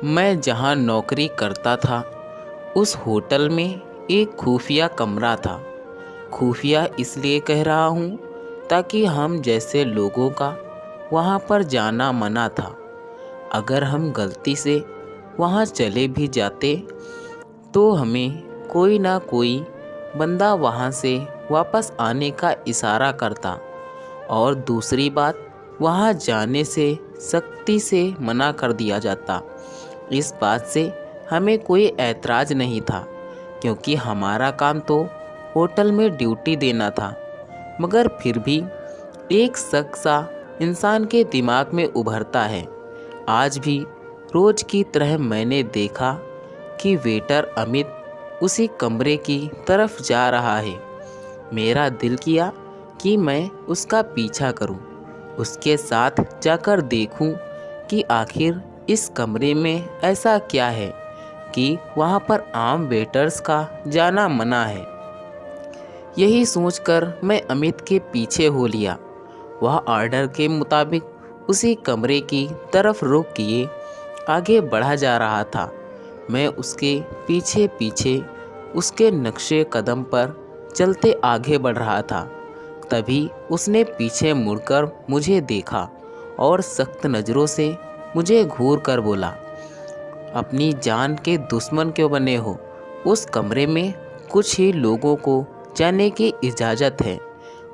मैं जहाँ नौकरी करता था उस होटल में एक खुफिया कमरा था। खुफिया इसलिए कह रहा हूँ ताकि हम जैसे लोगों का वहाँ पर जाना मना था। अगर हम गलती से वहाँ चले भी जाते तो हमें कोई ना कोई बंदा वहाँ से वापस आने का इशारा करता। और दूसरी बात, वहाँ जाने से सख्ती से मना कर दिया जाता। इस बात से हमें कोई ऐतराज़ नहीं था क्योंकि हमारा काम तो होटल में ड्यूटी देना था। मगर फिर भी एक शक सा इंसान के दिमाग में उभरता है। आज भी रोज़ की तरह मैंने देखा कि वेटर अमित उसी कमरे की तरफ जा रहा है। मेरा दिल किया कि मैं उसका पीछा करूं, उसके साथ जाकर देखूं कि आखिर इस कमरे में ऐसा क्या है कि वहां पर आम वेटर्स का जाना मना है। यही सोचकर मैं अमित के पीछे हो लिया। वह ऑर्डर के मुताबिक उसी कमरे की तरफ रुख किए आगे बढ़ा जा रहा था। मैं उसके पीछे पीछे उसके नक्शे कदम पर चलते आगे बढ़ रहा था। तभी उसने पीछे मुड़कर मुझे देखा और सख्त नज़रों से मुझे घूर कर बोला, अपनी जान के दुश्मन क्यों बने हो? उस कमरे में कुछ ही लोगों को जाने की इजाज़त है।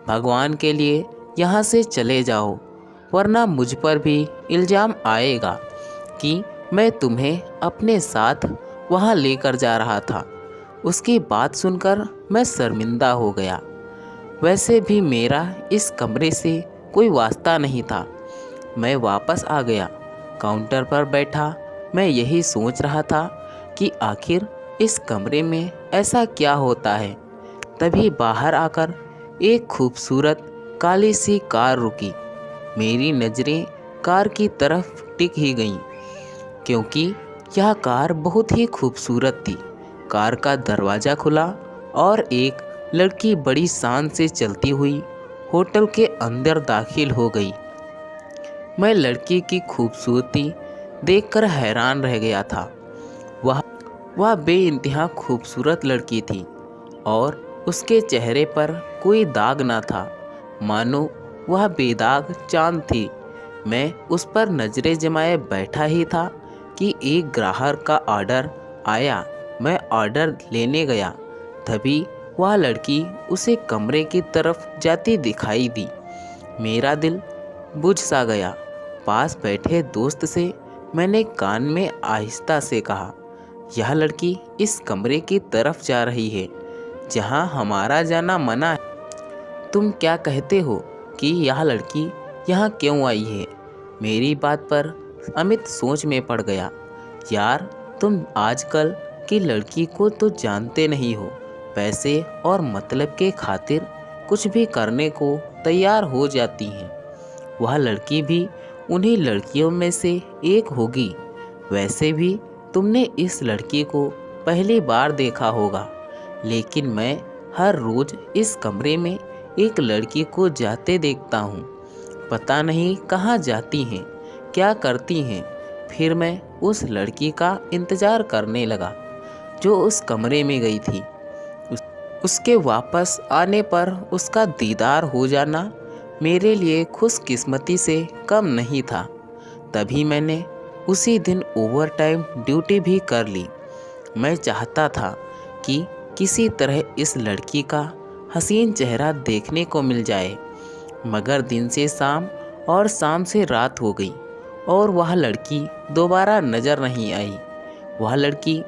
भगवान के लिए यहाँ से चले जाओ, वरना मुझ पर भी इल्ज़ाम आएगा कि मैं तुम्हें अपने साथ वहाँ लेकर जा रहा था। उसकी बात सुनकर मैं शर्मिंदा हो गया। वैसे भी मेरा इस कमरे से कोई वास्ता नहीं था। मैं वापस आ गया, काउंटर पर बैठा। मैं यही सोच रहा था कि आखिर इस कमरे में ऐसा क्या होता है। तभी बाहर आकर एक खूबसूरत काली सी कार रुकी। मेरी नज़रें कार की तरफ टिक ही गईं क्योंकि यह कार बहुत ही खूबसूरत थी। कार का दरवाज़ा खुला और एक लड़की बड़ी शान से चलती हुई होटल के अंदर दाखिल हो गई। मैं लड़की की खूबसूरती देखकर हैरान रह गया था। वह बेइंतहा खूबसूरत लड़की थी और उसके चेहरे पर कोई दाग ना था, मानो वह बेदाग चांद थी। मैं उस पर नज़रें जमाए बैठा ही था कि एक ग्राहक का ऑर्डर आया। मैं ऑर्डर लेने गया, तभी वह लड़की उसे कमरे की तरफ जाती दिखाई दी। मेरा दिल बुझ सा गया। पास बैठे दोस्त से मैंने कान में आहिस्ता से कहा, यह लड़की इस कमरे की तरफ जा रही है जहां हमारा जाना मना है। तुम क्या कहते हो कि यह लड़की यहाँ क्यों आई है? मेरी बात पर अमित सोच में पड़ गया। यार, तुम आजकल की लड़की को तो जानते नहीं हो। पैसे और मतलब के खातिर कुछ भी करने को तैयार हो जाती हैं। वह लड़की भी उन्हीं लड़कियों में से एक होगी। वैसे भी तुमने इस लड़की को पहली बार देखा होगा, लेकिन मैं हर रोज़ इस कमरे में एक लड़की को जाते देखता हूँ। पता नहीं कहाँ जाती हैं, क्या करती हैं। फिर मैं उस लड़की का इंतज़ार करने लगा जो उस कमरे में गई थी। उसके वापस आने पर उसका दीदार हो जाना मेरे लिए खुशकिस्मती से कम नहीं था। तभी मैंने उसी दिन ओवरटाइम ड्यूटी भी कर ली। मैं चाहता था कि किसी तरह इस लड़की का हसीन चेहरा देखने को मिल जाए, मगर दिन से शाम और शाम से रात हो गई और वह लड़की दोबारा नज़र नहीं आई। वह लड़की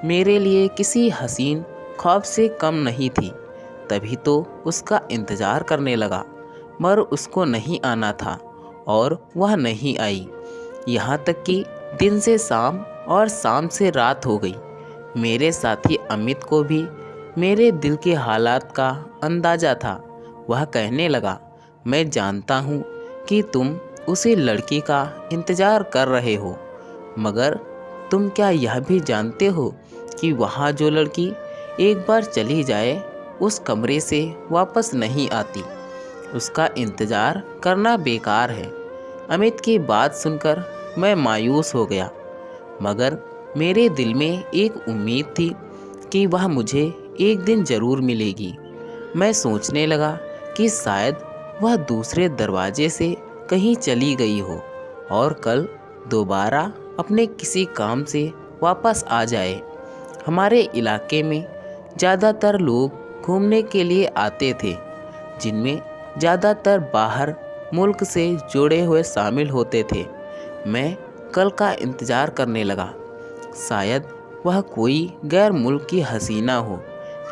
मेरे लिए किसी हसीन ख्वाब से कम नहीं थी। तभी तो उसका इंतज़ार करने लगा, मगर उसको नहीं आना था और वह नहीं आई। यहाँ तक कि दिन से शाम और शाम से रात हो गई। मेरे साथी अमित को भी मेरे दिल के हालात का अंदाज़ा था। वह कहने लगा, मैं जानता हूँ कि तुम उसी लड़की का इंतज़ार कर रहे हो, मगर तुम क्या यह भी जानते हो कि वहाँ जो लड़की एक बार चली जाए उस कमरे से वापस नहीं आती। उसका इंतज़ार करना बेकार है। अमित की बात सुनकर मैं मायूस हो गया। मगर मेरे दिल में एक उम्मीद थी कि वह मुझे एक दिन ज़रूर मिलेगी। मैं सोचने लगा कि शायद वह दूसरे दरवाजे से कहीं चली गई हो और कल दोबारा अपने किसी काम से वापस आ जाए। हमारे इलाके में ज़्यादातर लोग घूमने के लिए आते थे, जिनमें ज़्यादातर बाहर मुल्क से जुड़े हुए शामिल होते थे। मैं कल का इंतज़ार करने लगा, शायद वह कोई गैर मुल्क की हसीना हो।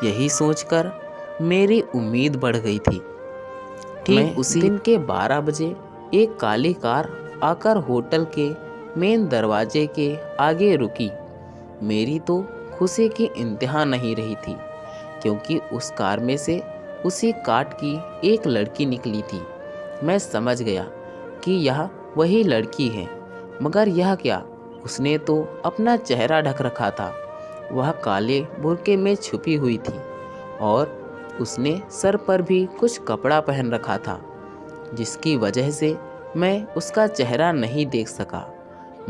यही सोचकर मेरी उम्मीद बढ़ गई थी। ठीक उसी दिन के 12 बजे एक काली कार आकर होटल के मेन दरवाजे के आगे रुकी। मेरी तो खुशी की इंतहा नहीं रही थी, क्योंकि उस कार में से उसी काट की एक लड़की निकली थी। मैं समझ गया कि यह वही लड़की है, मगर यह क्या, उसने तो अपना चेहरा ढक रखा था। वह काले बुर्के में छुपी हुई थी और उसने सर पर भी कुछ कपड़ा पहन रखा था, जिसकी वजह से मैं उसका चेहरा नहीं देख सका।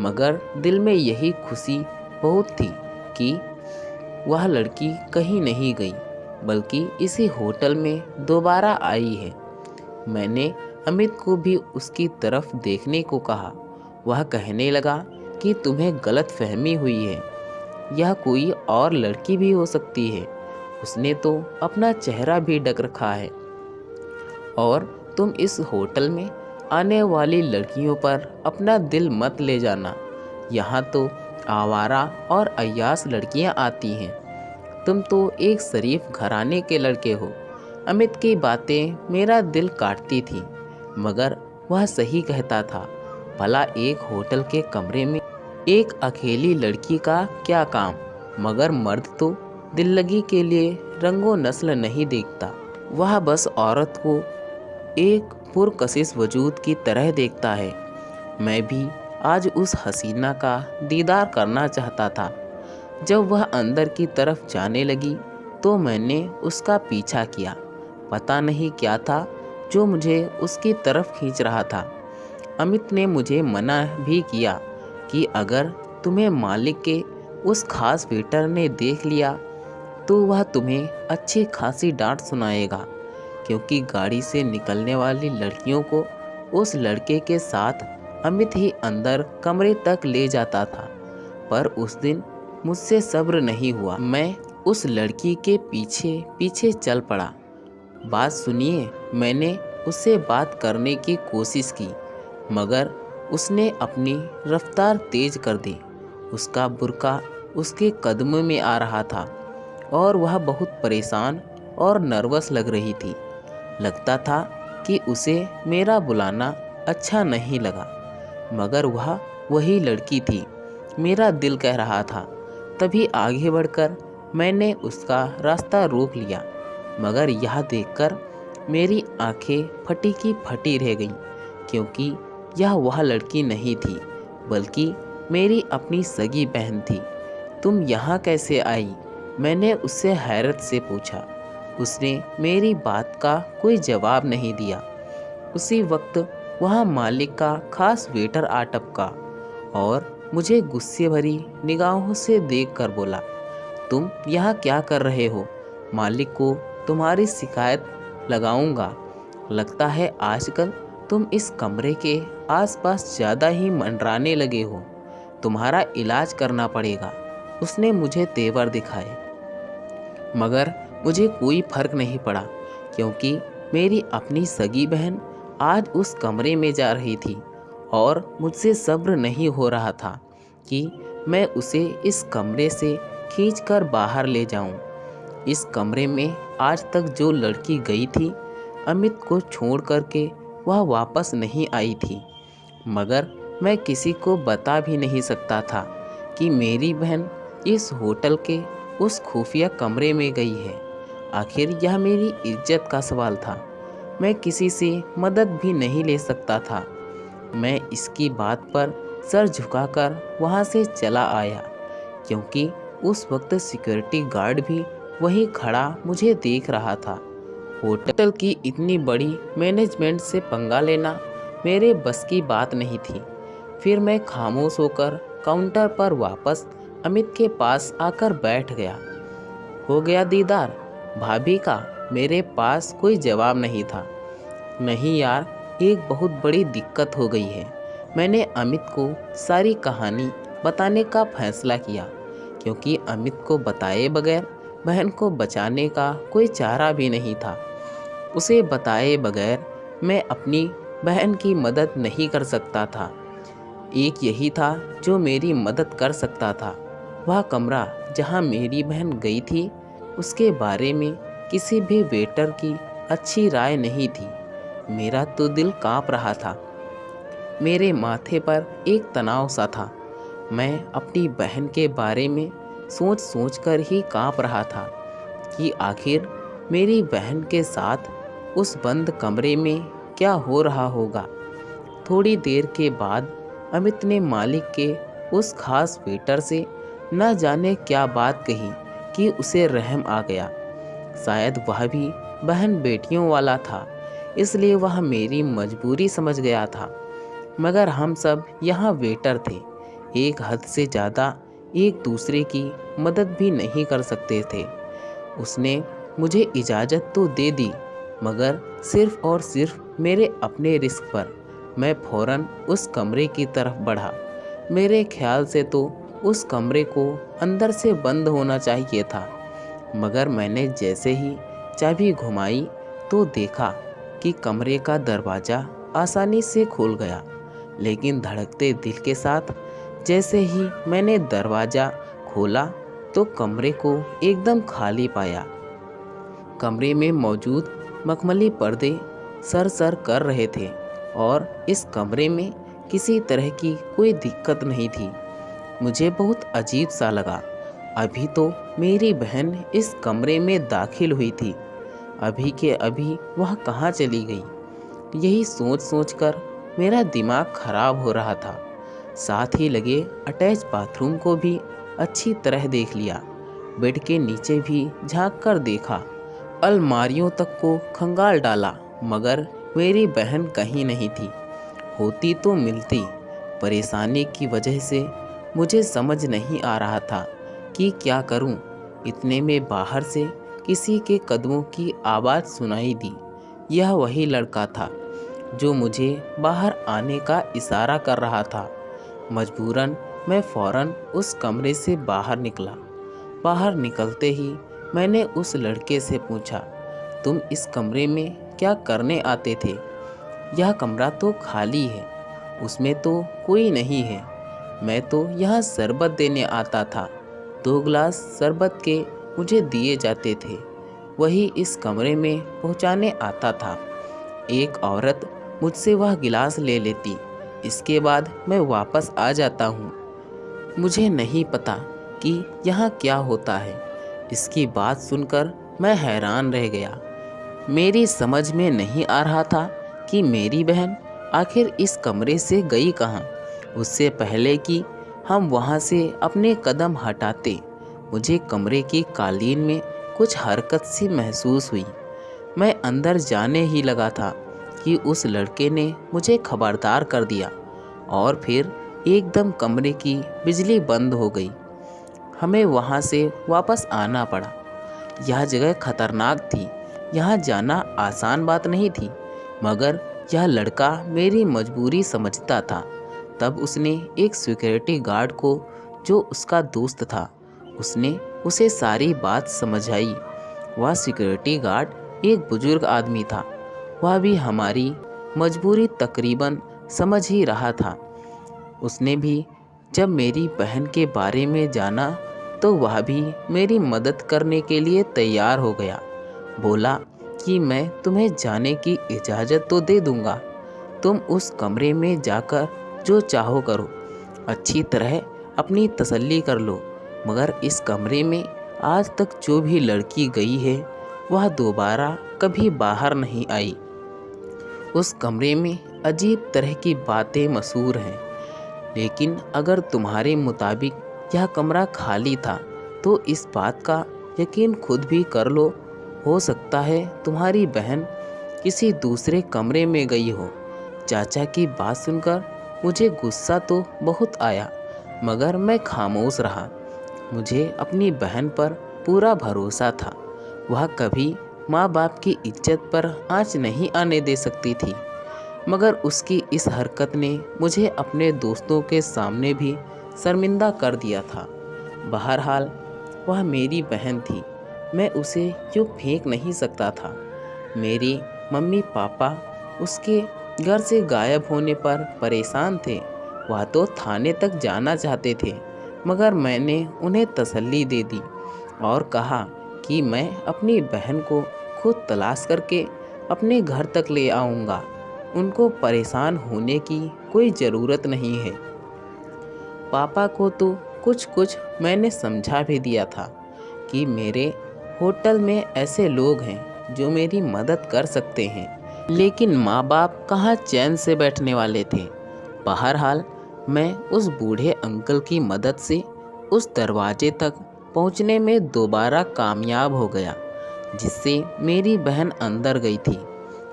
मगर दिल में यही खुशी बहुत थी कि वह लड़की कहीं नहीं गई, बल्कि इसी होटल में दोबारा आई है। मैंने अमित को भी उसकी तरफ देखने को कहा। वह कहने लगा कि तुम्हें गलत फहमी हुई है, यह कोई और लड़की भी हो सकती है। उसने तो अपना चेहरा भी ढक रखा है। और तुम इस होटल में आने वाली लड़कियों पर अपना दिल मत ले जाना। यहाँ तो आवारा और अय्यास लड़कियाँ आती हैं। तुम तो एक शरीफ घराने के लड़के हो। अमित की बातें मेरा दिल काटती थी, मगर वह सही कहता था। भला एक होटल के कमरे में एक अकेली लड़की का क्या काम? मगर मर्द तो दिल लगी के लिए रंगो नस्ल नहीं देखता। वह बस औरत को एक पुरकशिश वजूद की तरह देखता है। मैं भी आज उस हसीना का दीदार करना चाहता था। जब वह अंदर की तरफ जाने लगी तो मैंने उसका पीछा किया। पता नहीं क्या था जो मुझे उसकी तरफ खींच रहा था। अमित ने मुझे मना भी किया कि अगर तुम्हें मालिक के उस खास वेटर ने देख लिया तो वह तुम्हें अच्छी खासी डांट सुनाएगा, क्योंकि गाड़ी से निकलने वाली लड़कियों को उस लड़के के साथ अमित ही अंदर कमरे तक ले जाता था। पर उस दिन मुझसे सब्र नहीं हुआ। मैं उस लड़की के पीछे पीछे चल पड़ा। बात सुनिए, मैंने उससे बात करने की कोशिश की, मगर उसने अपनी रफ्तार तेज कर दी। उसका बुर्का उसके कदमों में आ रहा था और वह बहुत परेशान और नर्वस लग रही थी। लगता था कि उसे मेरा बुलाना अच्छा नहीं लगा, मगर वह वही लड़की थी, मेरा दिल कह रहा था। तभी आगे बढ़कर मैंने उसका रास्ता रोक लिया, मगर यह देखकर मेरी आंखें फटी की फटी रह गईं, क्योंकि यह वह लड़की नहीं थी, बल्कि मेरी अपनी सगी बहन थी। तुम यहाँ कैसे आई? मैंने उससे हैरत से पूछा। उसने मेरी बात का कोई जवाब नहीं दिया। उसी वक्त वहाँ मालिक का खास वेटर आ टपका और मुझे गुस्से भरी निगाहों से देखकर बोला, तुम यहाँ क्या कर रहे हो? मालिक को तुम्हारी शिकायत लगाऊंगा। लगता है आजकल तुम इस कमरे के आसपास ज़्यादा ही मंडराने लगे हो। तुम्हारा इलाज करना पड़ेगा। उसने मुझे तेवर दिखाए, मगर मुझे कोई फर्क नहीं पड़ा, क्योंकि मेरी अपनी सगी बहन आज उस कमरे में जा रही थी और मुझसे सब्र नहीं हो रहा था कि मैं उसे इस कमरे से खींचकर बाहर ले जाऊं। इस कमरे में आज तक जो लड़की गई थी, अमित को छोड़ करके वह वापस नहीं आई थी, मगर मैं किसी को बता भी नहीं सकता था कि मेरी बहन इस होटल के उस खुफिया कमरे में गई है। आखिर यह मेरी इज्जत का सवाल था। मैं किसी से मदद भी नहीं ले सकता था। मैं इसकी बात पर सर झुकाकर वहाँ से चला आया, क्योंकि उस वक्त सिक्योरिटी गार्ड भी वहीं खड़ा मुझे देख रहा था। होटल की इतनी बड़ी मैनेजमेंट से पंगा लेना मेरे बस की बात नहीं थी। फिर मैं खामोश होकर काउंटर पर वापस अमित के पास आकर बैठ गया। हो गया दीदार भाभी का? मेरे पास कोई जवाब नहीं था। नहीं यार, एक बहुत बड़ी दिक्कत हो गई है। मैंने अमित को सारी कहानी बताने का फैसला किया, क्योंकि अमित को बताए बगैर बहन को बचाने का कोई चारा भी नहीं था। उसे बताए बगैर मैं अपनी बहन की मदद नहीं कर सकता था। एक यही था जो मेरी मदद कर सकता था। वह कमरा जहां मेरी बहन गई थी, उसके बारे में किसी भी वेटर की अच्छी राय नहीं थी। मेरा तो दिल कांप रहा था। मेरे माथे पर एक तनाव सा था। मैं अपनी बहन के बारे में सोच सोच कर ही कांप रहा था कि आखिर मेरी बहन के साथ उस बंद कमरे में क्या हो रहा होगा। थोड़ी देर के बाद अमित ने मालिक के उस खास वेटर से न जाने क्या बात कही कि उसे रहम आ गया। शायद वह भी बहन बेटियों वाला था, इसलिए वह मेरी मजबूरी समझ गया था। मगर हम सब यहाँ वेटर थे, एक हद से ज़्यादा एक दूसरे की मदद भी नहीं कर सकते थे। उसने मुझे इजाज़त तो दे दी, मगर सिर्फ़ और सिर्फ मेरे अपने रिस्क पर। मैं फ़ौरन उस कमरे की तरफ बढ़ा। मेरे ख्याल से तो उस कमरे को अंदर से बंद होना चाहिए था, मगर मैंने जैसे ही चाबी घुमाई तो देखा कि कमरे का दरवाज़ा आसानी से खुल गया। लेकिन धड़कते दिल के साथ जैसे ही मैंने दरवाज़ा खोला तो कमरे को एकदम खाली पाया। कमरे में मौजूद मखमली पर्दे सर कर रहे थे और इस कमरे में किसी तरह की कोई दिक्कत नहीं थी। मुझे बहुत अजीब सा लगा। अभी तो मेरी बहन इस कमरे में दाखिल हुई थी, अभी के अभी वह कहाँ चली गई? यही सोच सोच कर मेरा दिमाग खराब हो रहा था। साथ ही लगे अटैच बाथरूम को भी अच्छी तरह देख लिया। बेड के नीचे भी झांक कर देखा। अलमारियों तक को खंगाल डाला, मगर मेरी बहन कहीं नहीं थी। होती तो मिलती। परेशानी की वजह से मुझे समझ नहीं आ रहा था कि क्या करूं। इतने में बाहर से किसी के कदमों की आवाज़ सुनाई दी। यह वही लड़का था जो मुझे बाहर आने का इशारा कर रहा था। मजबूरन मैं फ़ौरन उस कमरे से बाहर निकला। बाहर निकलते ही मैंने उस लड़के से पूछा, तुम इस कमरे में क्या करने आते थे? यह कमरा तो खाली है, उसमें तो कोई नहीं है। मैं तो यहाँ शरबत देने आता था। 2 गिलास शरबत के मुझे दिए जाते थे, वही इस कमरे में पहुँचाने आता था। एक औरत मुझसे वह गिलास ले लेती, इसके बाद मैं वापस आ जाता हूँ। मुझे नहीं पता कि यहाँ क्या होता है। इसकी बात सुनकर मैं हैरान रह गया। मेरी समझ में नहीं आ रहा था कि मेरी बहन आखिर इस कमरे से गई कहाँ। उससे पहले कि हम वहाँ से अपने कदम हटाते, मुझे कमरे की कालीन में कुछ हरकत सी महसूस हुई। मैं अंदर जाने ही लगा था कि उस लड़के ने मुझे खबरदार कर दिया और फिर एकदम कमरे की बिजली बंद हो गई। हमें वहाँ से वापस आना पड़ा। यह जगह खतरनाक थी, यहाँ जाना आसान बात नहीं थी, मगर यह लड़का मेरी मजबूरी समझता था। तब उसने एक सिक्योरिटी गार्ड को, जो उसका दोस्त था, उसने उसे सारी बात समझाई। वह सिक्योरिटी गार्ड एक बुजुर्ग आदमी था। वह भी हमारी मजबूरी तकरीबन समझ ही रहा था। उसने भी जब मेरी बहन के बारे में जाना तो वह भी मेरी मदद करने के लिए तैयार हो गया। बोला कि मैं तुम्हें जाने की इजाज़त तो दे दूंगा, तुम उस कमरे में जाकर जो चाहो करो, अच्छी तरह अपनी तसल्ली कर लो, मगर इस कमरे में आज तक जो भी लड़की गई है वह दोबारा कभी बाहर नहीं आई। उस कमरे में अजीब तरह की बातें मशहूर हैं, लेकिन अगर तुम्हारे मुताबिक यह कमरा खाली था तो इस बात का यकीन खुद भी कर लो, हो सकता है तुम्हारी बहन किसी दूसरे कमरे में गई हो। चाचा की बात सुनकर मुझे गुस्सा तो बहुत आया, मगर मैं खामोश रहा। मुझे अपनी बहन पर पूरा भरोसा था। वह कभी माँ बाप की इज्जत पर आँच नहीं आने दे सकती थी। मगर उसकी इस हरकत ने मुझे अपने दोस्तों के सामने भी शर्मिंदा कर दिया था। बहरहाल वह मेरी बहन थी, मैं उसे यूँ फेंक नहीं सकता था। मेरी मम्मी पापा उसके घर से गायब होने पर परेशान थे। वह तो थाने तक जाना चाहते थे, मगर मैंने उन्हें तसल्ली दे दी और कहा कि मैं अपनी बहन को खुद तलाश करके अपने घर तक ले आऊँगा। उनको परेशान होने की कोई ज़रूरत नहीं है। पापा को तो कुछ कुछ मैंने समझा भी दिया था कि मेरे होटल में ऐसे लोग हैं जो मेरी मदद कर सकते हैं, लेकिन माँ बाप कहाँ चैन से बैठने वाले थे। बहरहाल मैं उस बूढ़े अंकल की मदद से उस दरवाजे तक पहुँचने में दोबारा कामयाब हो गया, जिससे मेरी बहन अंदर गई थी।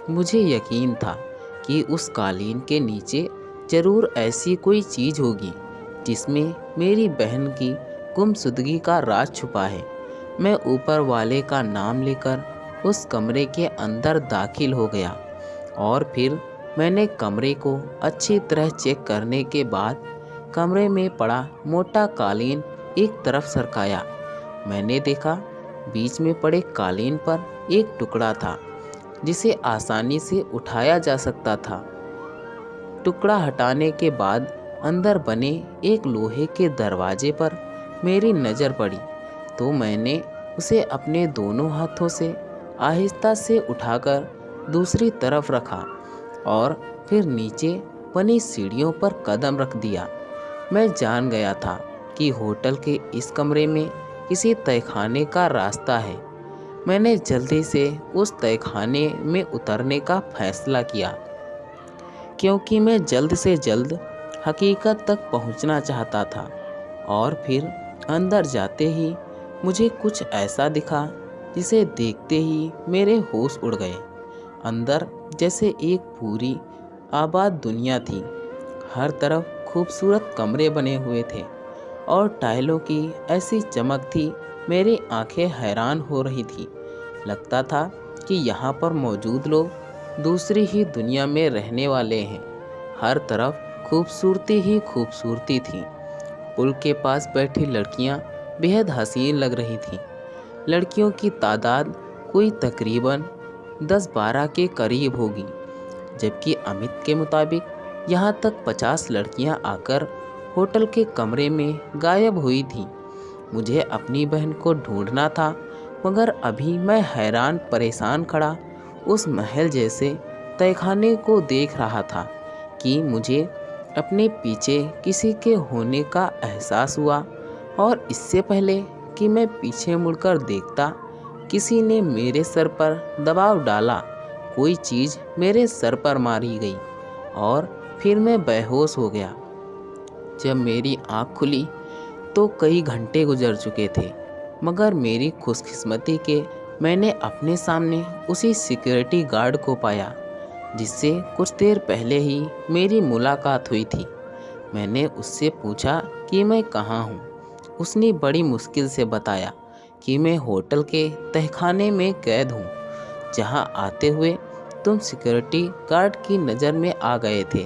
मुझे यकीन था कि उस कालीन के नीचे ज़रूर ऐसी कोई चीज़ होगी जिसमें मेरी बहन की गुमशुदगी का राज छुपा है। मैं ऊपर वाले का नाम लेकर उस कमरे के अंदर दाखिल हो गया और फिर मैंने कमरे को अच्छी तरह चेक करने के बाद कमरे में पड़ा मोटा कालीन एक तरफ सरकाया। मैंने देखा बीच में पड़े कालीन पर एक टुकड़ा था जिसे आसानी से उठाया जा सकता था। टुकड़ा हटाने के बाद अंदर बने एक लोहे के दरवाजे पर मेरी नज़र पड़ी तो मैंने उसे अपने दोनों हाथों से आहिस्ता से उठाकर दूसरी तरफ रखा और फिर नीचे बनी सीढ़ियों पर कदम रख दिया। मैं जान गया था कि होटल के इस कमरे में किसी तहखाने का रास्ता है। मैंने जल्दी से उस तहखाने में उतरने का फैसला किया, क्योंकि मैं जल्द से जल्द हकीकत तक पहुंचना चाहता था। और फिर अंदर जाते ही मुझे कुछ ऐसा दिखा जिसे देखते ही मेरे होश उड़ गए। अंदर जैसे एक पूरी आबाद दुनिया थी। हर तरफ खूबसूरत कमरे बने हुए थे और टाइलों की ऐसी चमक थी, मेरी आंखें हैरान हो रही थी। लगता था कि यहाँ पर मौजूद लोग दूसरी ही दुनिया में रहने वाले हैं। हर तरफ खूबसूरती ही खूबसूरती थी। पुल के पास बैठी लड़कियाँ बेहद हसीन लग रही थीं। लड़कियों की तादाद कोई तकरीबन 10-12 के करीब होगी, जबकि अमित के मुताबिक यहाँ तक 50 लड़कियाँ आकर होटल के कमरे में गायब हुई थीं। मुझे अपनी बहन को ढूंढना था, मगर अभी मैं हैरान परेशान खड़ा उस महल जैसे तहखाने को देख रहा था कि मुझे अपने पीछे किसी के होने का एहसास हुआ। और इससे पहले कि मैं पीछे मुड़कर देखता, किसी ने मेरे सर पर दबाव डाला। कोई चीज़ मेरे सर पर मारी गई और फिर मैं बेहोश हो गया। जब मेरी आँख खुली तो कई घंटे गुजर चुके थे, मगर मेरी खुशकिस्मती के मैंने अपने सामने उसी सिक्योरिटी गार्ड को पाया जिससे कुछ देर पहले ही मेरी मुलाकात हुई थी। मैंने उससे पूछा कि मैं कहाँ हूँ। उसने बड़ी मुश्किल से बताया कि मैं होटल के तहखाने में कैद हूँ, जहाँ आते हुए तुम सिक्योरिटी गार्ड की नज़र में आ गए थे।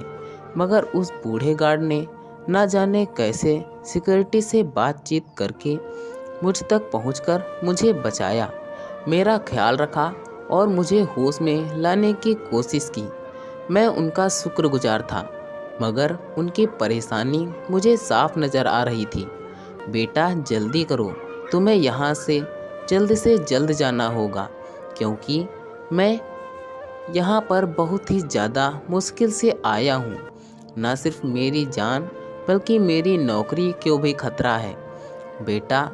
मगर उस बूढ़े गार्ड ने ना जाने कैसे सिक्योरिटी से बातचीत करके मुझ तक पहुंचकर मुझे बचाया, मेरा ख्याल रखा और मुझे होश में लाने की कोशिश की। मैं उनका शुक्रगुजार था, मगर उनकी परेशानी मुझे साफ नज़र आ रही थी। बेटा जल्दी करो, तुम्हें यहाँ से जल्द जाना होगा, क्योंकि मैं यहाँ पर बहुत ही ज़्यादा मुश्किल से आया हूँ। न सिर्फ मेरी जान बल्कि मेरी नौकरी को भी खतरा है। बेटा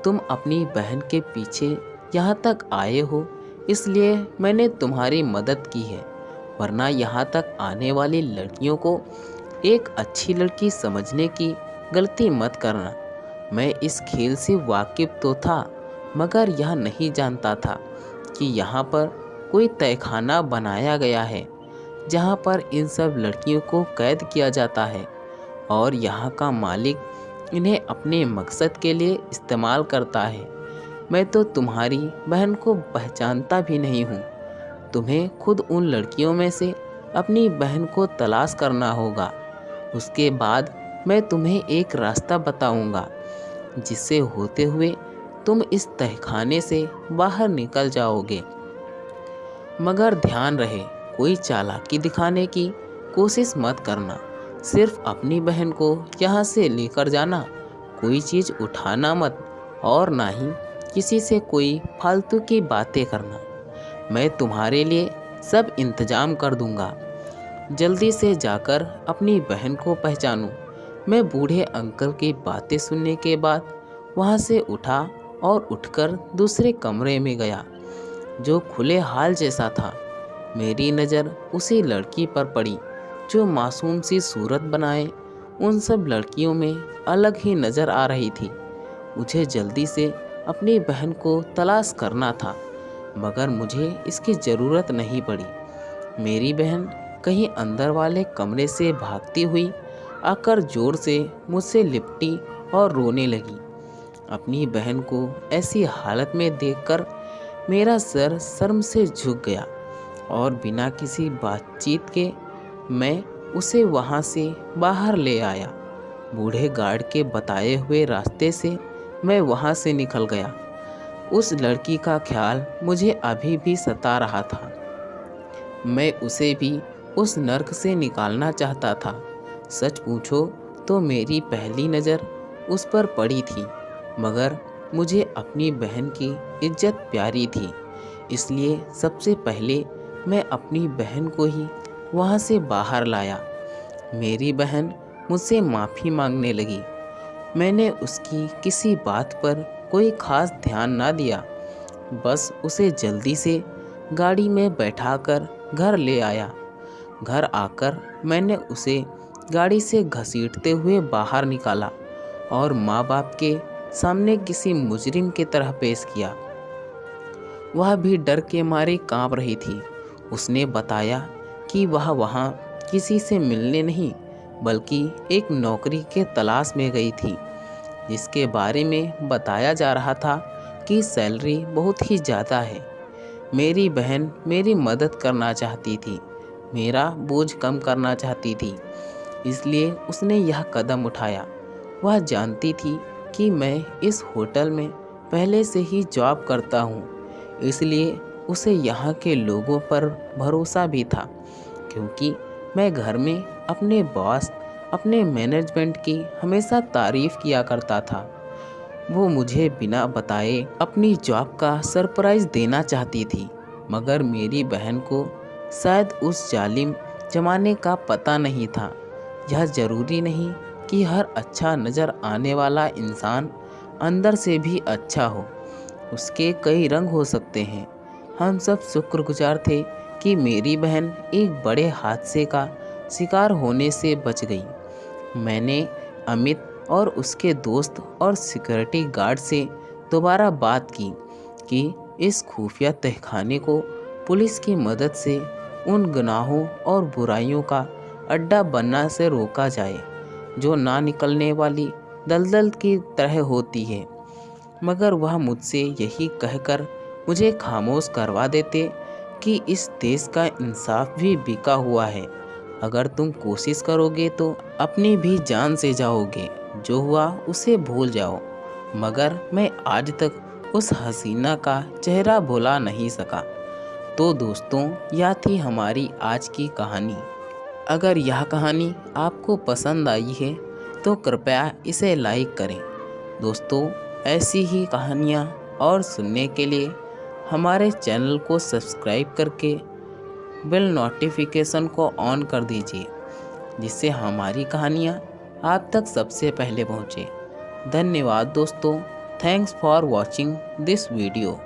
तुम अपनी बहन के पीछे यहाँ तक आए हो, इसलिए मैंने तुम्हारी मदद की है, वरना यहाँ तक आने वाली लड़कियों को एक अच्छी लड़की समझने की गलती मत करना। मैं इस खेल से वाकिफ़ तो था, मगर यह नहीं जानता था कि यहाँ पर कोई तहखाना बनाया गया है जहाँ पर इन सब लड़कियों को कैद किया जाता है और यहाँ का मालिक इन्हें अपने मकसद के लिए इस्तेमाल करता है। मैं तो तुम्हारी बहन को पहचानता भी नहीं हूँ। तुम्हें खुद उन लड़कियों में से अपनी बहन को तलाश करना होगा। उसके बाद मैं तुम्हें एक रास्ता बताऊंगा जिससे होते हुए तुम इस तहखाने से बाहर निकल जाओगे। मगर ध्यान रहे, कोई चालाकी दिखाने की कोशिश मत करना। सिर्फ अपनी बहन को यहाँ से लेकर जाना, कोई चीज़ उठाना मत और ना ही किसी से कोई फालतू की बातें करना। मैं तुम्हारे लिए सब इंतजाम कर दूंगा। जल्दी से जाकर अपनी बहन को पहचानो। मैं बूढ़े अंकल की बातें सुनने के बाद वहाँ से उठा और उठकर दूसरे कमरे में गया जो खुले हाल जैसा था। मेरी नज़र उसी लड़की पर पड़ी जो मासूम सी सूरत बनाए उन सब लड़कियों में अलग ही नज़र आ रही थी। मुझे जल्दी से अपनी बहन को तलाश करना था, मगर मुझे इसकी ज़रूरत नहीं पड़ी। मेरी बहन कहीं अंदर वाले कमरे से भागती हुई आकर ज़ोर से मुझसे लिपटी और रोने लगी। अपनी बहन को ऐसी हालत में देखकर मेरा सर शर्म से झुक गया और बिना किसी बातचीत के मैं उसे वहाँ से बाहर ले आया। बूढ़े गार्ड के बताए हुए रास्ते से मैं वहाँ से निकल गया। उस लड़की का ख्याल मुझे अभी भी सता रहा था। मैं उसे भी उस नर्क से निकालना चाहता था। सच पूछो तो मेरी पहली नज़र उस पर पड़ी थी, मगर मुझे अपनी बहन की इज्जत प्यारी थी, इसलिए सबसे पहले मैं अपनी बहन को ही वहाँ से बाहर लाया। मेरी बहन मुझसे माफ़ी मांगने लगी। मैंने उसकी किसी बात पर कोई ख़ास ध्यान ना दिया, बस उसे जल्दी से गाड़ी में बैठाकर घर ले आया। घर आकर मैंने उसे गाड़ी से घसीटते हुए बाहर निकाला और माँ बाप के सामने किसी मुजरिम की तरह पेश किया। वह भी डर के मारे कांप रही थी। उसने बताया कि वह वहाँ किसी से मिलने नहीं बल्कि एक नौकरी के तलाश में गई थी, जिसके बारे में बताया जा रहा था कि सैलरी बहुत ही ज़्यादा है। मेरी बहन मेरी मदद करना चाहती थी, मेरा बोझ कम करना चाहती थी, इसलिए उसने यह कदम उठाया। वह जानती थी कि मैं इस होटल में पहले से ही जॉब करता हूँ, इसलिए उसे यहाँ के लोगों पर भरोसा भी था, क्योंकि मैं घर में अपने बॉस, अपने मैनेजमेंट की हमेशा तारीफ़ किया करता था। वो मुझे बिना बताए अपनी जॉब का सरप्राइज़ देना चाहती थी, मगर मेरी बहन को शायद उस जालिम ज़माने का पता नहीं था। यह ज़रूरी नहीं कि हर अच्छा नज़र आने वाला इंसान अंदर से भी अच्छा हो, उसके कई रंग हो सकते हैं। हम सब शुक्रगुजार थे कि मेरी बहन एक बड़े हादसे का शिकार होने से बच गई। मैंने अमित और उसके दोस्त और सिक्योरिटी गार्ड से दोबारा बात की कि इस खुफिया तहखाने को पुलिस की मदद से उन गुनाहों और बुराइयों का अड्डा बनने से रोका जाए जो ना निकलने वाली दलदल की तरह होती है। मगर वह मुझसे यही कहकर मुझे खामोश करवा देते कि इस देश का इंसाफ भी बिका हुआ है। अगर तुम कोशिश करोगे तो अपनी भी जान से जाओगे, जो हुआ उसे भूल जाओ। मगर मैं आज तक उस हसीना का चेहरा भुला नहीं सका। तो दोस्तों, यह थी हमारी आज की कहानी। अगर यह कहानी आपको पसंद आई है तो कृपया इसे लाइक करें। दोस्तों, ऐसी ही कहानियाँ और सुनने के लिए हमारे चैनल को सब्सक्राइब करके बेल नोटिफिकेशन को ऑन कर दीजिए, जिससे हमारी कहानियाँ आप तक सबसे पहले पहुँचे। धन्यवाद दोस्तों। Thanks for watching this video.